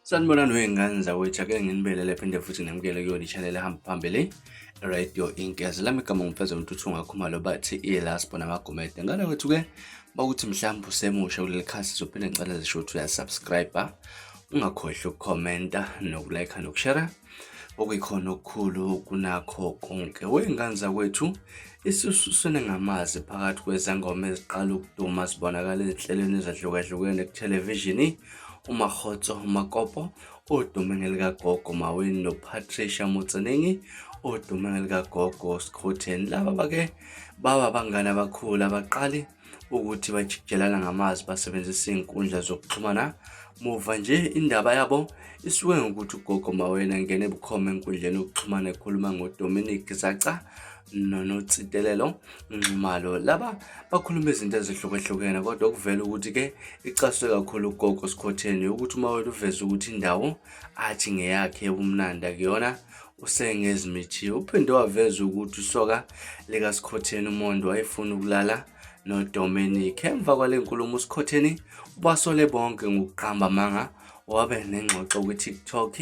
Sanibonani wey'ngane zawethu, ake nginibelele phinde futhi ngemukele kuyona i-channel ehamba phambili Radio Inkezi. Lami igama ngumfeza uMtuthu Ngakhumalo bathi iLaspo namagumede. Ngane wethu-ke bakuthi mhlawumbe usemusha kuleli khasi sizophinde ngicela zisho ukuthi uyasubscribe, ungakhohlwa ukukhomenta nokulike nokushare okuyikhona okukhulu kunakho konke. Wey'ngane zakwethu, isisusune ngamazi phakathi kwezangoma eziqala ukuduma zibonakala ezinhlelweni ezahlukahlukene kuthelevishini, uMakgotso Makopo odume ngelikaGogo Maweni noPatricia Motseningi odume ngelikaGogo Skhotheni. Laba bake baba bangane abakhulu abaqali ukuthi bajikelana ngamazi basebenzisa izinkundla zokuxhumana. Muva nje indaba yabo isuke ngokuthi uGogo Maweni angene ebukhoma enkundleni yokuxhumana ekhuluma ngoDominic Zaca noNotsitelelo Nxumalo. Laba bakhuluma izinto ezihlukahlukene kodwa kuvela ukuthi-ke icaswe kakhulu uGogo Skhotheni ukuthi uma wena uveza ukuthi indawo athi ngeyakhe ebumnandi akuyona usengezimithi. Uphinde waveza ukuthi usoka likaSkhotheni uMondo wayefuna ukulala noDominic. Emva kwale nkulumo uSkhotheni ubasole bonke ngokuqamba amanga, wabe nengxoxo ku-TikTok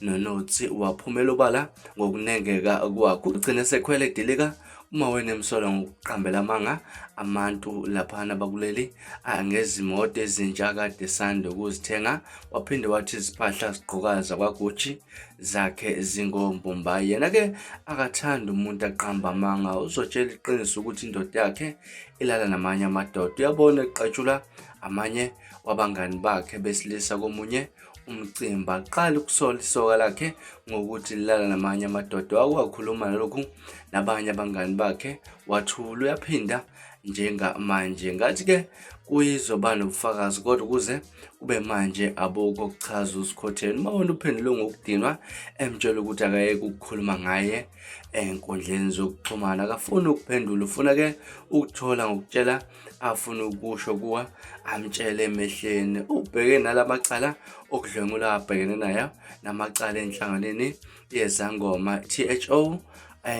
noNotsi waphumela obala ngokunengeka kwakho. Ugcine sekhwele edilika uma wena emsola ngokuqambela amanga abantu laphana bakuleli ngezimoto ezintsha kade sande ukuzithenga. Waphinde wathi izimpahla zigqokayo zakwaGucci zakhe zingombombayi. Yena-ke akathanda umuntu aqamba amanga, uzotshela iqiniso ukuthi indoda yakhe ilala namanye amadoda. Uyabona eqatshula amanye wabangani bakhe besilisa komunye umcimbi, aqala ukusola isoka lakhe ngokuthi lilala namanye amadoda. Wakwakhuluma nalokhu nabanye abangani bakhe wathula. Uyaphinda njengamanje ngathi-ke kuyizoba nobufakazi kodwa ukuze kube manje abukho okuchaza uSkhotheni. Uma wena uphendule ngokudinwa emtshela ukuthi akayeke ukukhuluma ngaye enkundleni zokuxhumana, akafuni ukuphendula, ufuna-ke ukuthola ngokutshela afuna ukusho kuwa amtshele emehleni. Ubheke nalamacala okudlwengula abhekene nayo namacala enhlanganeni yezangoma THO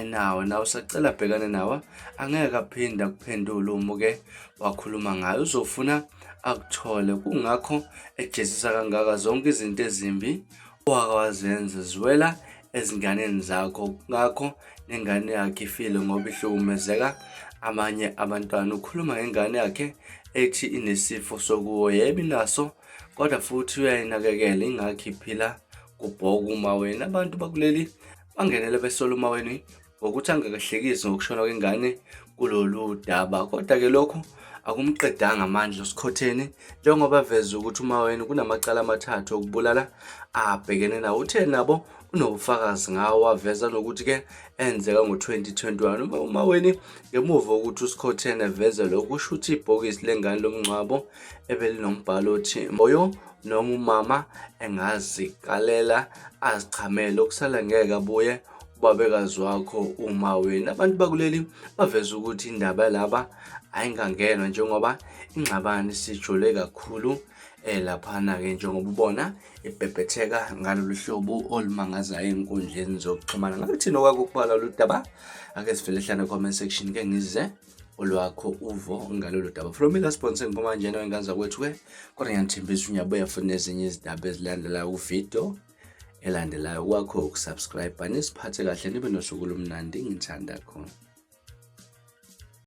nawo usacela abhekane nawo, angeke aphinde akuphendule umuke wakhuluma ngayo, uzofuna akuthole. Kungakho ejezisa kangaka zonke izinto ezimbi owakawazenza ziwela ezinganeni zakho. Ngakho nengane yakhe ifile ngoba ihlukumezeka amanye abantwana. Ukhuluma ngengane yakhe ethi inesifo sokuwa. Yebo inaso kodwa futhi uyayinakekela, ingakho iphila kubhoko uMaweni. Abantu bakuleli bangenele besola uMaweni ngokuthi angakahlekisi ngokushona kwengane kulolu daba, kodwa-ke lokhu akumqedanga amandla uSkhotheni njengoba veza ukuthi uMaweni kunamacala amathathu okubulala abhekene nawo. Uthe nabo unobufakazi ngawo, waveza nokuthi-ke enzeka ngo-2021. uMaweni ngemuva wokuthi uSkhotheni eveze lokhu usho ukuthi ibhokisi lengane lomngcwabo ebelinombhalo othi moyo noma umama engazikalela azichamele okusala ngeke abuye ubabekazi wakho uMaweni. Abantu bakuleli baveza ukuthi indaba yalaba ayingangenwa njengoba ingxabano isijule kakhulu laphana-ke njengoba ubona ibhebhetheka ngalolu hlobo olumangazayo enkundleni zokuxhumana. Ngabe thina okwakho ukubhala lolu daba? Ake sivele hlana comment section ke ngize olwakho uvo ngalolu daba. From iLaspo ngipha manje wey'ngane zakwethu-ke kodwa ngiyathembisa unyabuya futhi nezinye izindaba ezilandelayo uvidiyo elandelayo kwakho ukusubscribe. Nisiphathe kahle, nibe nosuku olumnandi. Ngithanda khona.